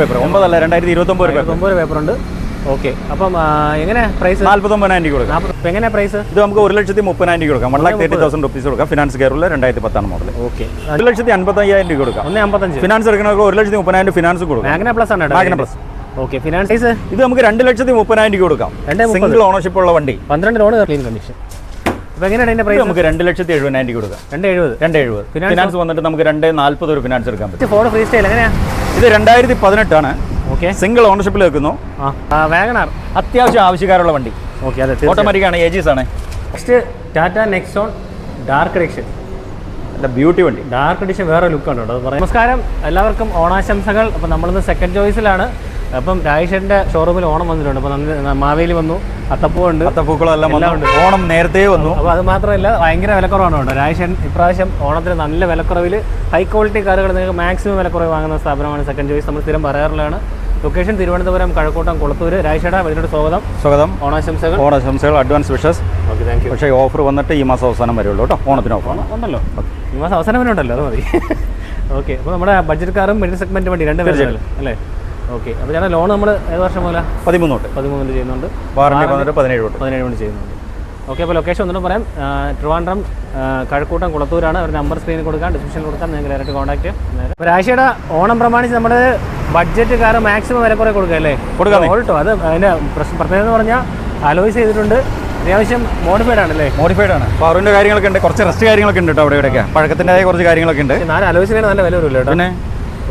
Paper 9 അല്ല 2029 paper ഉണ്ട്. Okay, അപ്പം എങ്ങനെ പ്രൈസ്? 49,000 രൂപ കൊടുക്കാം. എങ്ങനെ പ്രൈസ്? ഇത് നമുക്ക് 1,30,000 രൂപ കൊടുക്കാം. 1,30,000 റുപ്പീസ് കൊടുക്കാം. ഫിനാൻസ് കയറില്ല. 2010 മോഡൽ. ഓക്കെ, 1,55,000 രൂപ കൊടുക്കാം. 1,55. ഫിനാൻസ് എടുക്കണമെങ്കിൽ 1,30,000 ഫിനാൻസ് കൊടുക്കാം. മാഗ്ന പ്ലസ് ആണ്. Magna plus. ഓക്കെ, ഫിനാൻസ് ഇത് നമുക്ക് 2,30,000 രൂപ കൊടുക്കാം. സിംഗിൾ ഓണർഷിപ്പ് ഉള്ള വണ്ടി. 12 ലോൺ ക്ലീൻ കണ്ടീഷൻ. അപ്പോൾ എങ്ങനെയാണ് അതിന്റെ പ്രൈസ്? നമുക്ക് 2,70,000 കൊടുക്കാം. 270. ഫിനാൻസ് വന്നിട്ട് നമുക്ക് 2,40 ഒരു ഫിനാൻസ് എടുക്കാൻ പറ്റും. ഫോർഡ് ഫ്രീ സ്റ്റൈൽ എങ്ങനെയാണ്? ഇത് 2018 ആണ്. ഓക്കെ, സിംഗിൾ ഓണർഷിപ്പിൽ വെക്കുന്നു. വാഗണാർ അത്യാവശ്യം ആവശ്യക്കാരുള്ള വണ്ടി. ഓക്കെ, അതെ, ഓട്ടോമാറ്റിക് ആണ്, ഏജീസ് ആണ്. Next Tata Nexon dark edition. നല്ല ബ്യൂട്ടി വണ്ടി. ഡാർക്ക് എഡിഷൻ വേറെ ലുക്കാണ് കേട്ടോ. അത് പറയാം. നമസ്കാരം, എല്ലാവർക്കും ഓണാശംസകൾ. അപ്പോൾ നമ്മളിന്ന് സെക്കൻഡ് ചോയ്സിലാണ്. അപ്പം രാജേഷൻ്റെ ഷോറൂമിൽ ഓണം വന്നിട്ടുണ്ട്. അപ്പോൾ മാവേലി വന്നു, അത്തപ്പൂവുണ്ട്, അത്തപ്പൂക്കളെല്ലാം ഉണ്ട്. ഓണം നേരത്തെ വന്നു. അപ്പോൾ അത് മാത്രമല്ല ഭയങ്കര വിലക്കുറവാണ് കേട്ടോ. രാജേഷൻ ഇപ്രാവശ്യം ഓണത്തിന് നല്ല വിലക്കുറവിൽ ഹൈ ക്വാളിറ്റി കാറുകൾ നിങ്ങൾക്ക് മാക്സിമം വിലക്കുറവ് വാങ്ങുന്ന സ്ഥാപനമാണ് സെക്കൻഡ് ചോയ്സ്. നമ്മൾ സ്ഥിരം പറയാറുള്ളതാണ്. ലൊക്കേഷൻ തിരുവനന്തപുരം, കഴക്കൂട്ടം, കുളത്തൂർ. രാജേഷേട്ടാ ഇതിനോട് സ്വാഗതം. ഓണാശംസകൾ, advance wishes. Okay, thank you. പക്ഷേ ഓഫർ വന്നിട്ട് ഈ മാസം അവസാനം വരുള്ളൂ കേട്ടോ. ഓണത്തിന് ഓഫർ ഉണ്ടല്ലോ, ഈ മാസം അവസാനം വരെ ഉണ്ടല്ലോ, അത് മതി. ഓക്കെ, അപ്പോൾ നമ്മുടെ ബഡ്ജറ്റ് കാറും മിഡിൽ സെഗ്മെൻറ്റ് വണ്ടി രണ്ട് പേരും അല്ലേ? ഓക്കെ, അപ്പോൾ ഞാൻ ലോൺ നമ്മൾ ഏത് വർഷം പോലെ? 13 ചെയ്യുന്നുണ്ട്. വാറണ്ടി വന്നിട്ട് 17 ചെയ്യുന്നുണ്ട്. ഓക്കെ, അപ്പോൾ ലൊക്കേഷൻ ഒന്നും പറയാം. ട്രിവാൻഡ്രം, കഴക്കൂട്ടം, കുളത്തൂരാണ്. ഒരു നമ്പർ സ്ക്രീനിൽ കൊടുക്കാം, ഡിസ്ക്രിപ്ഷനിൽ കൊടുക്കാം. നിങ്ങൾക്ക് ഡയറക്റ്റ് കോൺടാക്ട് ചെയ്യാം. അപ്പോൾ രാശിയുടെ ഓണം പ്രമാണിച്ച് നമ്മുടെ ബഡ്ജറ്റ് കാർ മാക്സിമം വിലക്കുറവ് കൊടുക്കുക അല്ലേ? ഓൾട്ടോ അത് അതിൻ്റെ പ്രത്യേകത എന്ന് പറഞ്ഞാൽ അലോയ്സ് ചെയ്തിട്ടുണ്ട്. അത്യാവശ്യം മോഡിഫൈഡ് ആണല്ലേ? മോഡിഫൈഡ് ആണ്. പവറിൻ്റെ കാര്യങ്ങളൊക്കെ ഉണ്ട്, കുറച്ച് റെസ്റ്റ് കാര്യങ്ങളൊക്കെ ഉണ്ട് കേട്ടോ. അവിടെ ഇവിടെയൊക്കെ പഴക്കത്തിൻ്റെതായ കുറച്ച് കാര്യങ്ങളൊക്കെ ഉണ്ട്. 4 അലോയ്സിനാണ് നല്ല വില വരില്ല കേട്ടോ. പിന്നെ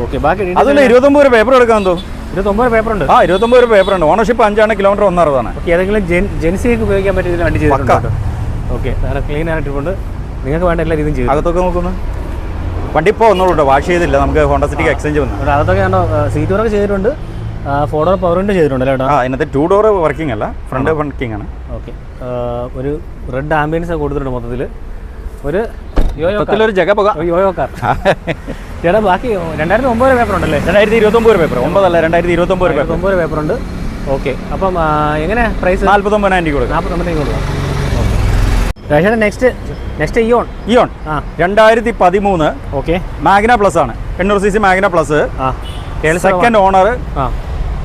ഓക്കെ, ബാക്കി അതുകൊണ്ട് 29 പേപ്പർ എടുക്കാൻ തോന്നും. 29 പേപ്പർ ഉണ്ട്. 29 പേപ്പർ ഉണ്ട്. Ownership 5 kilometre 160. ഓക്കെ, ഏതെങ്കിലും ജെൻസിയൊക്കെ ഉപയോഗിക്കാൻ പറ്റിയ വണ്ടി ചെയ്തിട്ടുണ്ട്. ഓക്കെ, നല്ല ക്ലീൻ ആയിട്ടുണ്ട്. നിങ്ങൾക്ക് വേണ്ട എല്ലാ രീതിയും ചെയ്തു. അകത്തൊക്കെ നോക്കുന്നു. വണ്ടി ഇപ്പോൾ ഒന്നുള്ളൂ കേട്ടോ, വാഷ് ചെയ്തില്ല. നമുക്ക് ഹോണ്ട സിറ്റിക്ക് എക്സ്ചേഞ്ച് വന്നു. അകത്തൊക്കെ കണ്ടോ, സീറ്റ് ഡോറൊക്കെ ചെയ്തിട്ടുണ്ട്. 4 ഡോർ പവർ വിൻഡോ ചെയ്തിട്ടുണ്ട് കേട്ടോ. അതിനകത്ത് 2 ഡോർ വർക്കിംഗ് അല്ല, ഫ്രണ്ട് വർക്കിംഗ് ആണ്. ഓക്കെ, ഒരു റെഡ് ആംബിയൻസ് കൊടുത്തിട്ടുണ്ട് മൊത്തത്തിൽ. ഒരു ജഗ പുക യോയോ കാർ. ചേട്ടാ ബാക്കി 2009 പേപ്പർ ഉണ്ടല്ലേ? 2029 പേപ്പർ 9 അല്ല 2029 പേപ്പർ ഉണ്ട്. ഓക്കെ, അപ്പം എങ്ങനെ പ്രൈസ്? 49,000 കൊടുക്കാം. 49,000 കൊടുക്കാം. Okay, next Eon 2013. Okay, Magna plus ആണ്. 800 cc Magna plus. Second owner.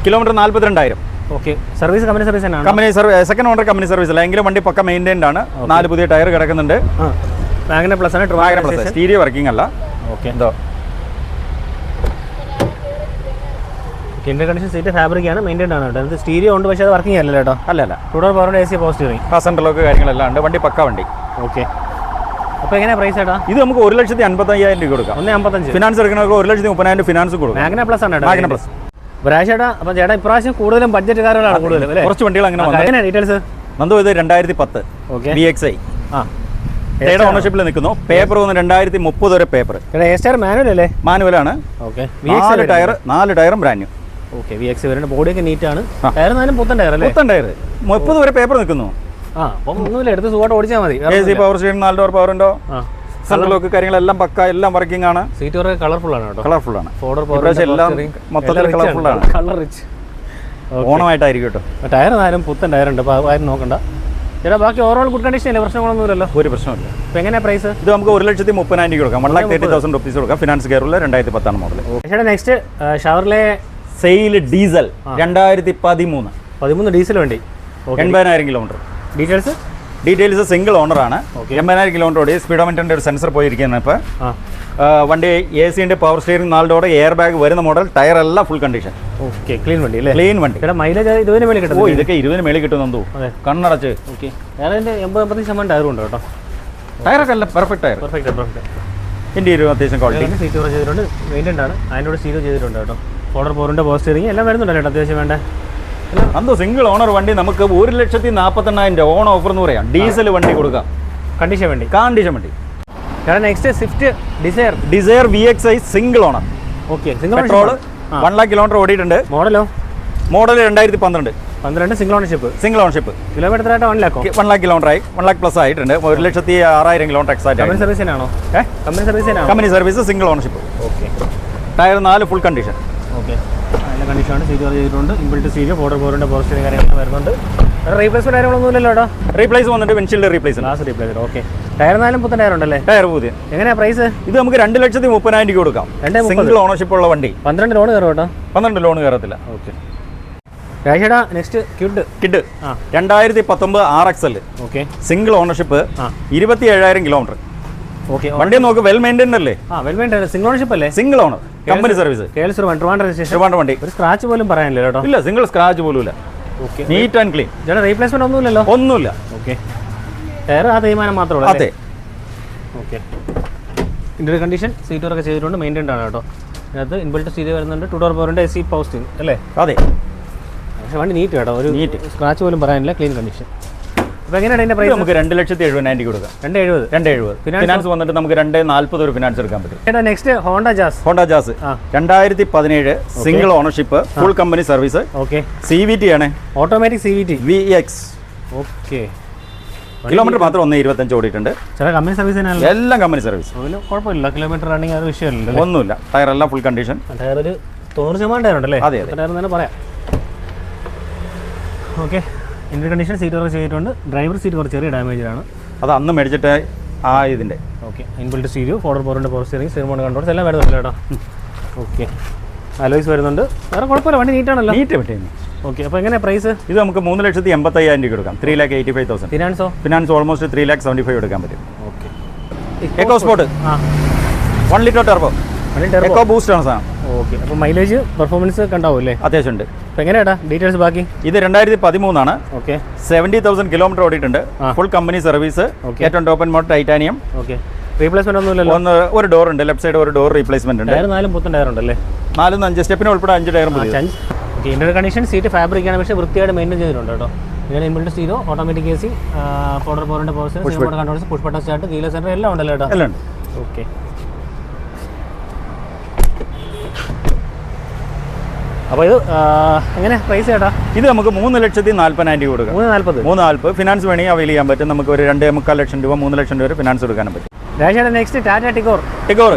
Kilometre 42,000. Okay, service company service ആണ്. Company service, second owner company service അല്ല, എങ്കിലും വണ്ടി പക്ക മെയിൻറ്റൈൻഡ് ആണ്. 4 പുതിയ ടയർ കിടക്കുന്നുണ്ട്. മാഗ്ന പ്ലസ് ആണ്. Magna plus. സ്റ്റീരിയോ വർക്കിംഗ് അല്ല. ഓക്കെ, എന്തോ കണ്ടീഷൻ സീറ്റ് ഫാബ്രിക് ആണ്, മെയിൻറ്റൈൻഡ് ആണ് കേട്ടോ. അത് സ്റ്റീരിയോ ഉണ്ട്, പക്ഷേ അത് വർക്കിംഗ് അല്ല കേട്ടോ. അല്ല 2 door power AC positive passenger lock കാര്യങ്ങളെല്ലാം ഉണ്ട്. വണ്ടി പക്ക വണ്ടി. ഓക്കെ, അപ്പോൾ എങ്ങനെയാണ് പ്രൈസ് ചേട്ടാ? ഇത് നമുക്ക് 1,55,000 രൂപ കൊടുക്കാം. 1,55. ഫിനാൻസ് എടുക്കണമെങ്കിൽ 1,30,000 ഫിനാൻസ് കൊടുക്കും. മാഗ്ന പ്ലസ് ആണ് കേട്ടോ. Magna plus. ചേട്ടാ, അപ്പോൾ ചേട്ടാ ഇപ്രാവശ്യം കൂടുതലും ബഡ്ജറ്റ് കാറുകളാണ് കൂടുതലും അല്ലേ? കുറച്ച് വണ്ടികൾ അങ്ങനെ ഡീറ്റെയിൽസ് നന്ദു. ഇത് 2010 VXI ഓണർഷിപ്പിൽ നിൽക്കുന്നു. പേപ്പർ വന്ന് 2030 വരെ പേപ്പർ. മാനുവൽ അല്ലേ? മാനുവലാണ്. ഓക്കെ, 4 ടയറും ബ്രാൻഡ് ന്യൂ. ഓക്കെ, VXI വരുന്ന ബോഡിയൊക്കെ നീറ്റാണ്. ടയർ നാലും പുത്തൻ ടയർ അല്ലേ? പുത്തൻ ടയർ 30 വരെ പേപ്പർ നിൽക്കുന്നു. അപ്പം ഒന്നുമില്ല, എടുത്ത് സുഖമായിട്ട് ഓടിച്ചാൽ മതി. AC power steering, 4 door power ഉണ്ടോ, സെൻട്രൽ ലോക്ക് കാര്യങ്ങളെല്ലാം പക്ക, എല്ലാം വർക്കിംഗ് ആണ്. സീറ്റ് വരെ കളർഫുൾ ആണ് കേട്ടോ. കളർഫുൾ ആണ്. 4 ഡോർ പവർ എല്ലാം മൊത്തത്തിൽ കളർഫുൾ ആണ്. കളർ റിച്ച് ഓണമായിട്ടായിരിക്കും കേട്ടോ. ടയർ നാലും പുത്തൻ ടയർ ഉണ്ട്. അപ്പോൾ ആരും നോക്കണ്ട ചേട്ടാ. ബാക്കി ഓവറോൾ ഗുഡ് കണ്ടീഷൻ അല്ലേ? പ്രശ്നങ്ങളൊന്നുമില്ലല്ലോ? ഒരു പ്രശ്നമില്ല. അപ്പോൾ എങ്ങനെയാണ് പ്രൈസ്? ഇത് നമുക്ക് 1,30,000 കൊടുക്കാം. 1,30,000 റുപ്പീസ് കൊടുക്കാം. ഫിനാൻസ് കയറില്ല. 2010 മോഡൽ. ചേട്ടാ next Chevrolet sale diesel 2013 diesel വണ്ടി. 80,000 കിലോമീറ്റർ. ഡീറ്റെയിൽസ് സിംഗിൾ ഓണർ ആണ്. 80,000 കിലോമീറ്റർ ഓടി. സ്പീഡോമീറ്ററിന്റെ ഒരു സെൻസർ പോയിരിക്കുന്നത്. ഇപ്പോൾ വണ്ടി AC ഉണ്ട്, power steering, 4 door, air bag വരുന്ന മോഡൽ. ടയർ എല്ലാം ഫുൾ കണ്ടീഷൻ. ഓക്കെ, ക്ലീൻ വണ്ടി അല്ലേ? ക്ലീൻ വണ്ടി. മൈലേജ് 20 മേളിൽ കിട്ടും. ഇതൊക്കെ 20 മേളിൽ കിട്ടുന്നു. കണ്ണടച്ച്. ഓക്കെ, ഞാനതിൻ്റെ 80% ടയറും ഉണ്ട് കേട്ടോ. ടയറൊക്കെ അല്ല പെർഫെക്റ്റ് ടയർ. പെർഫെക്റ്റ്. ഇന്റീരിയർ അത്യാവശ്യം ക്വാളിറ്റി. സീറ്റ് കവർ ചെയ്തിട്ടുണ്ട്, മെയിൻറ്റൈൻഡ് ആണ്. അതിനോട് സ്റ്റീരിയോ ചെയ്തിട്ടുണ്ട് കേട്ടോ. 4 ഡോർ പവറിൻ്റെ പവർ സ്റ്റിയറിംഗ് എല്ലാം വരുന്നുണ്ടല്ലോ കേട്ടോ. അത്യാവശ്യം വേണ്ട അന്തോ സിംഗിൾ ഓണർ വണ്ടി നമുക്ക് 1,40,000 ഓൺ ഓഫർ എന്ന് പറയാം. ഡീസൽ വണ്ടി കൊടുക്കാം. കണ്ടീഷൻ വണ്ടി. Next Swift Dzire VXI single owner. Okay, single petrol 1 lakh kilometre ഓടിയിട്ടുണ്ട്. Model 2012 single ownership. Kilometre 1 lakh kilometre ആയി. 1 lakh പ്ലസ് ആയിട്ടുണ്ട്. 1,06,000 kilometre exact. Company service single ownership. Okay, tyre 4 full condition. Okay, നല്ല കണ്ടീഷനാണ്. Seat cover ചെയ്തിട്ടുണ്ട്. Inbuilt stereo, 4x4 power steering കാര്യങ്ങളൊക്കെ വരുന്നുണ്ട്. Replacement കാര്യങ്ങളൊന്നും ഇല്ലല്ലോ കേട്ടോ. റീപ്ലേസ് വന്നിട്ട് windshield replace glass replace. Okay. Tyre 4 പുത്തൻ ടയർ ഉണ്ടല്ലേ? ടയർ പുതിയ. എങ്ങനെയാ പ്രൈസ്? ഇത് നമുക്ക് 2,30,000 രൂപ കൊടുക്കാം. സിംഗിൾ ഓണർഷിപ്പ് ഉള്ള വണ്ടി. 12 ലോൺ കയറും കേട്ടോ. 12 ലോൺ കയറത്തില്ല. ഓക്കെ. രാജേട്ടാ next Kwid 2019 RXL. Okay. Single ownership 27,000 kilometre. Okay. വണ്ടി നോക്ക് വെൽ മെയിൻറ്റൈൻഡ് അല്ലേ? Well maintained. സിംഗിൾ ഓണർഷിപ്പ് അല്ലേ? Single owner company service. Trivandrum വണ്ടി. ഒരു സ്ക്രാച്ച് പോലും പറയാനില്ല കേട്ടോ. ഇല്ല, സിംഗിൾ സ്ക്രാച്ച് പോലും ഇല്ല. ഓക്കെ. Neat and clean. ചേട്ടാ റീപ്ലേസ്മെന്റ് ഒന്നുമില്ലല്ലോ? ഒന്നുമില്ല. ഓക്കെ. ടയർ ആ തീരുമാനം മാത്രമേ ഉള്ളൂ. അതെ. Okay. Interior condition seat work ചെയ്തിട്ടുണ്ട്. മെയിൻറ്റൈൻഡ് ആണ് കേട്ടോ. ഇതിനകത്ത് ഇൻബിൽറ്റ് സ്റ്റീരിയോ വരുന്നുണ്ട്. 2 ഡോർ പവറിന്റെ AC പവർ സ്റ്റിയറിംഗ് അല്ലേ? അതെ. പക്ഷേ വണ്ടി നീറ്റ് കേട്ടോ. ഒരു നീറ്റ് സ്ക്രാച്ച് പോലും പറയാനില്ല. Clean condition. അപ്പോൾ എങ്ങനെയാണ് ഇതിന്റെ പ്രൈസ്? നമുക്ക് 2,70,000 കൊടുക്കാം. 270. ഫിനാൻസ് വന്നിട്ട് നമുക്ക് 2,40 ഒരു ഫിനാൻസ് എടുക്കാൻ പറ്റും. ചേട്ടാ next Honda jazz 2017 single ownership full company service. Okay. CVT ആണ്. Automatic CVT VX. Okay. Kilometre മാത്രം 1,25 ഓടിയിട്ടുണ്ട്. ചില കമ്പനി സർവീസ് എല്ലാം കമ്പനി സർവീസ്. അതിന് കുഴപ്പമില്ല. കിലോമീറ്റർ റണ്ണിങ് ആ ഒരു വിഷയമില്ല. ഒന്നുമില്ല. ടയർ എല്ലാം ഫുൾ കണ്ടീഷൻ. ടയർ ഒരു 90% ടയർ ഉണ്ടല്ലേ? അതെ അതെ. ടയർ തന്നെ പറയാം. Okay. Interior condition seat work ചെയ്തിട്ടുണ്ട്. ഡ്രൈവർ സീറ്റ് കുറച്ച് ചെറിയ ഡാമേജാണ്. അത് അന്ന് മേടിച്ചിട്ട് ഇതിൻ്റെ. Okay. Inbuilt stereo, 4x4 power steering, remote controls എല്ലാം വരുന്നുണ്ട് കേട്ടോ. ഓക്കെ. അലോയ്സ് വരുന്നുണ്ട്. വേറെ കുഴപ്പമില്ല. വണ്ടി നീറ്റാണല്ലോ? നീറ്റ് പറ്റുന്നു. ഓക്കെ. അപ്പോൾ എങ്ങനെയാണ് പ്രൈസ്? ഇത് നമുക്ക് 3,85,000 രൂപ കൊടുക്കാം. 3,85,000. ഫിനാൻസോ? ഫിനാൻസ് ഓൾമോസ്റ്റ് 3,75,000 എടുക്കാൻ പറ്റും. Okay. EcoSport 1 litre turbo. EcoBoost ആണ് സാധനം. ഓക്കെ. അപ്പോൾ മൈലേജ് പെർഫോമൻസ് കണ്ടാവും അല്ലേ? അത്യാവശ്യം ഉണ്ട്. അപ്പോൾ എങ്ങനെയാ ഡീറ്റെയിൽസ് ബാക്കി? ഇത് 2013 ആണ്. ഓക്കെ. 70,000 കിലോമീറ്റർ ഓടിയിട്ടുണ്ട്. Full company service. ഏറ്റവും top mode Titanium. Okay. Replacement ഒന്നുമില്ലല്ലോ? ഒരു ഡോർ ഉണ്ട്. ലെഫ്റ്റ് സൈഡ് ഒരു ഡോർ റീപ്ലേസ്മെന്റ് ഉണ്ട്. ടയർ 4 പുത്തൻ ടയർ ഉണ്ടല്ലേ? 4-5 സ്റ്റെപ്പിന് ഉൾപ്പെടെ 5 ടയർ മതി. Okay. Interior condition seat fabric ആണ്, പക്ഷേ വൃത്തിയായിട്ട് മെയിൻറ്റെയിൻ ചെയ്തിട്ടുണ്ട് കേട്ടോ. ഇതിന് inbuilt stereo, automatic AC, 4x4 power steering, remote controls, push button start, keyless sensor എല്ലാം ഉണ്ടല്ലോ കേട്ടോ? എല്ലാം ഉണ്ട്. ഓക്കെ. അപ്പോൾ ഇത് എങ്ങനെ പ്രൈസ് ചേട്ടാ? ഇത് നമുക്ക് 3,40,000 രൂപ കൊടുക്കാം. 3,40,000 ഫിനാൻസ് വേണമെങ്കിൽ അവൈൽ ചെയ്യാൻ പറ്റും. നമുക്ക് ഒരു 2.25 ലക്ഷം രൂപ 3 ലക്ഷം രൂപ വരെ ഫിനാൻസ് എടുക്കാനും പറ്റും. രാജേട്ടാ next Tata Tigor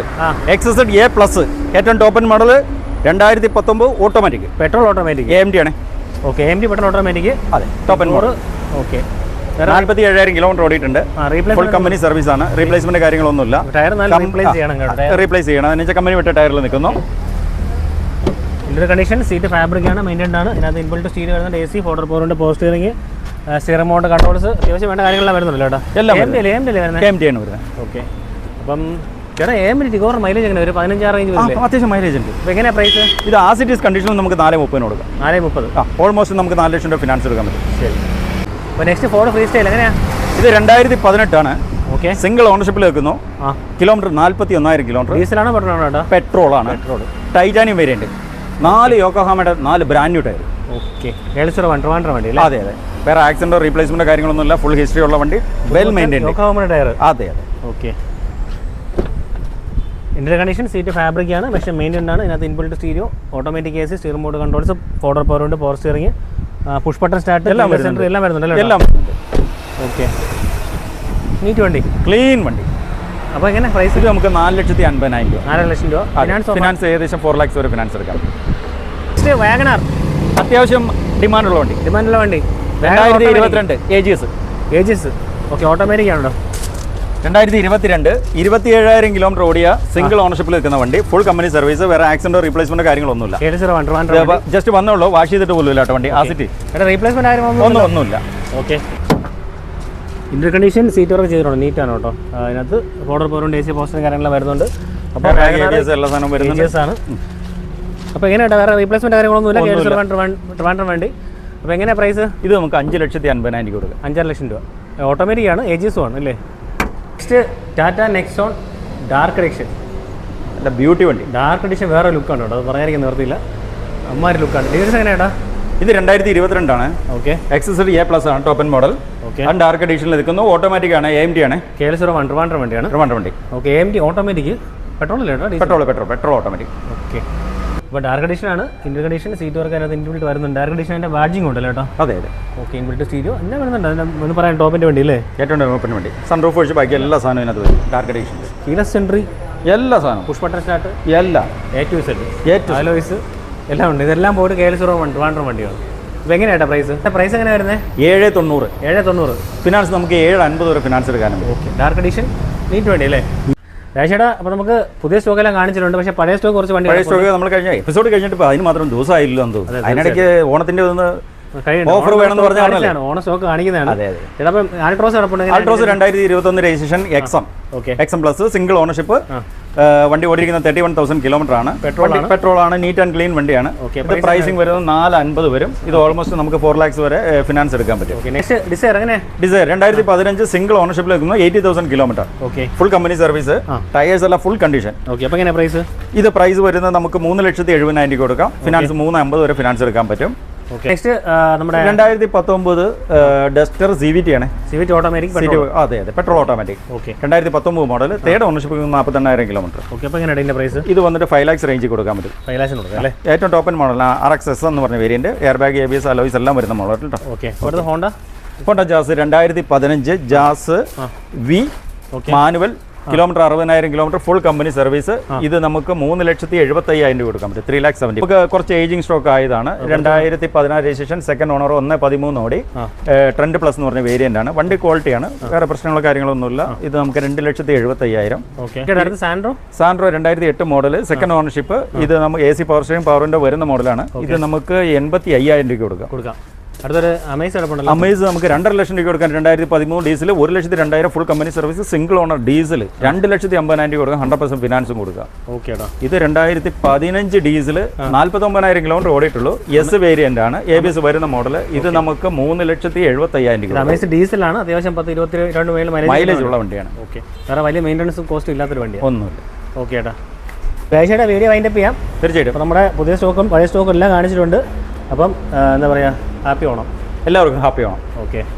XZ A+, ഏറ്റവും top model 2019 automatic. Petrol automatic AMD ആണ്. ഓക്കെ. AMD petrol automatic. അതെ, ടോപ്പ് മോഡൽ. ഓക്കെ. 47,000 കിലോമീറ്റർ ഓടിയിട്ടുണ്ട്. ഫുൾ കമ്പനി സർവീസ് ആണ്. റീപ്ലേസ്മെന്റ് കാര്യങ്ങളൊന്നുമില്ല. ടയർ റീപ്ലേസ് ചെയ്യണം. അതിന് കമ്പനി വിട്ട ടയറിൽ നിൽക്കുന്നു. ഇന്റീരിയർ കണ്ടീഷൻ സീറ്റ് ഫാബ്രിക് ആണ്, മെയിൻറ്റൈൻഡ് ആണ്. ഇതിനകത്ത് ഇൻബിൽറ്റ് സ്റ്റീരിയോ വരുന്നുണ്ട്. AC, 4x4 power steering, remote controls, അത്യാവശ്യം വേണ്ട കാര്യങ്ങളെല്ലാം വരുന്നുണ്ടല്ലോ കേട്ടോ. എല്ലാം AMD ആണ് വരുന്നത്. ഓക്കെ. അപ്പം ചേട്ടാ AMD ടിഗോർ മൈലേജ് എങ്ങനെ ഒരു 15 റേഞ്ച് വരും? അത്യാവശ്യം മൈലേജ് ഉണ്ട്. അപ്പോൾ എങ്ങനെയാണ് പ്രൈസ്? ഇത് ആസിറ്റീസ് കണ്ടീഷനിൽ നമുക്ക് 4.30 കൊടുക്കാം. 4.30. ഓൾമോസ്റ്റ് നമുക്ക് 4 ലക്ഷം രൂപ ഫിനാൻസ് എടുക്കാൻ പറ്റും. ശരി. അപ്പോൾ നെക്സ്റ്റ് ഫോർഡ് ഫ്രീ സ്റ്റൈൽ എങ്ങനെയാണ്? ഇത് 2018 ആണ്. ഓക്കെ. സിംഗിൾ ഓണർഷിപ്പിൽ വെക്കുന്നു. Kilometre 41,000 kilometre. ഡീസലാണോ പെട്രോളാണോ കേട്ടോ? പെട്രോളാണ്. Titanium variant. 4 യോക്കോഹാമയുടെ 4 ബ്രാൻഡ് ന്യൂ ടയർ. ഓക്കെ. 1 വണ്ടി അല്ലേ? അതെ അതെ. വേറെ ആക്സിഡന്റോ റീപ്ലേസ്മെന്റോ കാര്യങ്ങളൊന്നുമില്ല. ഫുൾ ഹിസ്റ്ററി ഉള്ള വണ്ടി. വെൽ മെയിൻറ്റൈൻഡ് യോക്കോഹാമയുടെ ടയർ. അതെ അതെ. Okay. Interior condition seat fabric ആണ്, പക്ഷേ മെയിൻറ്റൈൻഡ് ആണ്. ഇതിനകത്ത് inbuilt stereo, automatic AC, steering mode controls, 4x4 power steering, push button start എല്ലാം വരുന്നുണ്ടല്ലോ? എല്ലാം വരുന്നുണ്ട്. ഓക്കെ. നീറ്റ് വണ്ടി, ക്ലീൻ വണ്ടി. അപ്പോൾ എങ്ങനെ പ്രൈസ്? ഇത് നമുക്ക് 4,50,000 രൂപ. 4 ലക്ഷം രൂപ ഫിനാൻസ് ഏകദേശം 4 lakhs വരെ ഫിനാൻസ് എടുക്കാം. നെക്സ്റ്റ് വാഗണാർ അത്യാവശ്യം ഡിമാൻഡുള്ള വണ്ടി. 2022 AGS. ഓക്കെ. ഓട്ടോമാറ്റിക് ആണോ? 2022 27,000 കിലോമീറ്റർ ഓടിയ സിംഗിൾ ഓണർഷിപ്പിൽ നിൽക്കുന്ന വണ്ടി. Full company service. വേറെ ആക്സിഡന്റോ റീപ്ലേസ്മെന്റ് കാര്യങ്ങളൊന്നുമില്ല. ജസ്റ്റ് വന്നുള്ളൂ. വാഷ് ചെയ്തിട്ട് പോലും ഇല്ല വണ്ടി. റീപ്ലേസ്മെന്റ് ഒന്നുമില്ല. Okay. Interior condition seat work ചെയ്തിട്ടുണ്ട്. നീറ്റാണ് കേട്ടോ. അതിനകത്ത് 4x4 AC പോസ്റ്റും കാര്യങ്ങളെല്ലാം വരുന്നുണ്ട്. അപ്പോൾ എല്ലാ സാധനവും വരുന്നുണ്ട്. അപ്പോൾ എങ്ങനെയാണ് വേറെ റീപ്ലേസ്മെന്റ് കാര്യങ്ങളൊന്നുമില്ല? ട്രിവാൻഡ്രം വണ്ടി. അപ്പോൾ എങ്ങനെയാണ് പ്രൈസ്? ഇത് നമുക്ക് 5,50,000 രൂപ കൊടുക്കാം. 5.5 ലക്ഷം രൂപ. ഓട്ടോമാറ്റിക് ആണ്, AGS ആണ് അല്ലേ? Next Tata Nexon dark edition. Beauty വണ്ടി. ഡാർക്ക് എഡിഷൻ വേറെ ലുക്കാണ് കേട്ടോ. അത് പറയാതിരിക്കാൻ നിർത്തിയില്ല. അമ്മാരി ലുക്കാണ്. ഡീറ്റെയിൽസ് എങ്ങനെയാ? ഇത് 2022 ആണ്. ഓക്കെ. XZ A+ ആണ് top model. Okay. And dark എഡിഷനിൽ നിൽക്കുന്നു. ഓട്ടോമാറ്റിക് ആണ്. AMD ആണ്. ട്രിവാൻഡ്രം വണ്ടിയാണ്. വണ്ടി. ഓക്കെ. AMD automatic. പെട്രോൾ അല്ലേ? Petrol automatic. ഓക്കെ. അപ്പോൾ ഡാർക്ക് എഡിഷൻ ആണ്. ഇന്റീരിയർ കണ്ടീഷൻ സീറ്റ് വർക്ക് അതിനകത്ത് ഇൻബിൽറ്റ് വരുന്നുണ്ട്. ഡാർക്ക് എഡിഷൻ്റെ ബാഡ്ജിങ് ഉണ്ടല്ലോ കേട്ടോ? അതെ അതെ. ഓക്കെ. ഇൻബിൽറ്റ് സ്റ്റീരിയോ എല്ലാം വരുന്നുണ്ട്. അതിന് പറയാൻ ടോപ്പിൻ്റെ വണ്ടി അല്ലേ? ഏറ്റവും ടോപ്പിൻ്റെ വണ്ടി. സൺറൂഫ് ഒഴിച്ച് ബാക്കി എല്ലാ സാധനവും ഇതിനകത്ത് വരും. ഡാർക്ക് എഡിഷൻ കീലെസ് എൻട്രി എല്ലാ സാധനവും. പുഷ് ബട്ടൺ സ്റ്റാർട്ട് എല്ലാം A to Z. അലോയ്സ് എല്ലാം ഉണ്ട്. ഇതെല്ലാം പോയിട്ട് KL01 ട്രിവാൻഡ്രം വണ്ടിയാണ്. ഇപ്പോൾ എങ്ങനെയാ പ്രൈസ് എങ്ങനെ വരുന്നത്? 790. 790. ഫിനാൻസ് നമുക്ക് 750 വരെ ഫിനാൻസ് എടുക്കാനുണ്ട്. ഓക്കെ. ഡാർക്ക് എഡിഷൻ നീറ്റ് വണ്ടി അല്ലേ രാജേട്ടാ? അപ്പോൾ നമുക്ക് പുതിയ സ്റ്റോക്കെല്ലാം കാണിച്ചിട്ടുണ്ട്, പക്ഷേ പഴയ സ്റ്റോക്ക് കുറച്ച് വണ്ടി പഴയ സ്റ്റോക്ക് നമ്മൾ കഴിഞ്ഞ എപ്പിസോഡ് കഴിഞ്ഞിട്ട് ഇപ്പോൾ അതിന് മാത്രം ദിവസമായില്ലോ എന്ന് തോന്നുന്നു. അതിനിടയ്ക്ക് ഓണത്തിൻ്റെ ഒന്ന് ഓഫർ വേണമെന്ന് പറഞ്ഞാൽ ഓണ സ്റ്റോക്ക് കാണിക്കുന്നതാണ്. അതെ അതെ. ചേട്ടാ അപ്പം ആൾട്രോസ് കിടപ്പുണ്ട്. Altroz 2021 registration exempt plus single ownership. വണ്ടി ഓടിയിരിക്കുന്ന 31,000 കിലോമീറ്റർ ആണ്. പെട്രോൾ ആണ്. നീറ്റ് ആൻഡ് ക്ലീൻ വണ്ടിയാണ്. ഇത് പ്രൈസിംഗ് വരുന്നത് 450 വരും. ഇത് ഓൾമോസ്റ്റ് നമുക്ക് 4 lakhs വരെ ഫിനാൻസ് എടുക്കാൻ പറ്റും. ഡിസയർ 2015 സിംഗിൾ ഓണർഷിപ്പിൽ നിൽക്കുന്നു. 80,000 kilometre. Full company service. Tyres എല്ലാം ഫുൾ കണ്ടീഷൻ. അപ്പോൾ എങ്ങനെ പ്രൈസ്? ഇത് പ്രൈസ് വരുന്നത് നമുക്ക് 3,70,000 കൊടുക്കാം. ഫിനാൻസ് 350 വരെ ഫിനാൻസ് എടുക്കാൻ പറ്റും. നെക്സ്റ്റ് നമ്മുടെ 2019 ഡസ്റ്റർ CVT ആണ്. CVT automatic. അതെ അതെ, petrol automatic. 2019 model. Third ownership 48,000 kilometre. അപ്പോൾ എങ്ങനെയാണ് ഇതിന്റെ പ്രൈസ്? ഇത് വന്നിട്ട് 5 lakhs റേഞ്ചിൽ കൊടുക്കാൻ പറ്റും. 5 lakhs കൊടുക്കാം അല്ലേ? ഏറ്റവും ടോപ്പ് എൻഡ് മോഡൽ RXS എന്ന് പറഞ്ഞ variant. Airbag, ABS, alloys എല്ലാം വരുന്ന മോഡൽ കേട്ടോ. Okay. Honda Jazz 2015 Jazz V manual. Kilometre 60,000 kilometre. Full company service. ഇത് നമുക്ക് 3,75,000 കൊടുക്കാൻ പറ്റും. 3,70,000. നമുക്ക് കുറച്ച് ഏജിങ് സ്റ്റോക്ക് ആയതാണ്. 2016 രജിസ്ട്രേഷൻ. സെക്കൻഡ് ഓണർ 1.13 ഓടി. ട്രെൻഡ് പ്ലസ് എന്ന് പറഞ്ഞ വേരിയന്റ് ആണ്. വണ്ടി ക്വാളിറ്റിയാണ്. വേറെ പ്രശ്നങ്ങളോ കാര്യങ്ങളൊന്നുമില്ല. ഇത് നമുക്ക് 2,70,000. സാൻഡ്രോ 2008 മോഡൽ. Second ownership. ഇത് നമുക്ക് AC power steering power window വരുന്ന മോഡലാണ്. ഇത് നമുക്ക് 85,000 കൊടുക്കാം. അടുത്തൊരു അമേസ് അമേസ് നമുക്ക് 2.5 ലക്ഷം രൂപ കൊടുക്കാൻ. 2013 diesel 1,02,000 full company service. Single owner diesel 2,50,000 കൊടുക്കാം. 100% ഫിനാൻസും കൊടുക്കാം. ഇത് 2015 ഡീസൽ 49,000 കിലോമീറ്റർ ഓടിയിട്ടുള്ളൂ. S വേരിയന്റ് ആണ്. ABS വരുന്ന മോഡൽ. ഇത് നമുക്ക് 3,70,000 ഡീസലാണ്. അത്യാവശ്യം 10-22 മൈലേജ് ഉള്ള വണ്ടിയാണ്. വേറെ വലിയ മെയിൻ്റനൻസും കോസ്റ്റും ഇല്ലാത്തൊരു വണ്ടിയാണ്. ഒന്നുമില്ല. ഓക്കെ ഏട്ടാ, രാജേട്ടാ വീഡിയോ വൈൻഡപ്പ് ചെയ്യാം. തീർച്ചയായിട്ടും. അപ്പോൾ നമ്മുടെ പുതിയ സ്റ്റോക്കും പഴയ സ്റ്റോക്കും എല്ലാം കാണിച്ചിട്ടുണ്ട്. അപ്പം എന്താ പറയുക, ഹാപ്പി ഓണം. എല്ലാവർക്കും ഹാപ്പി ഓണം. ഓക്കെ.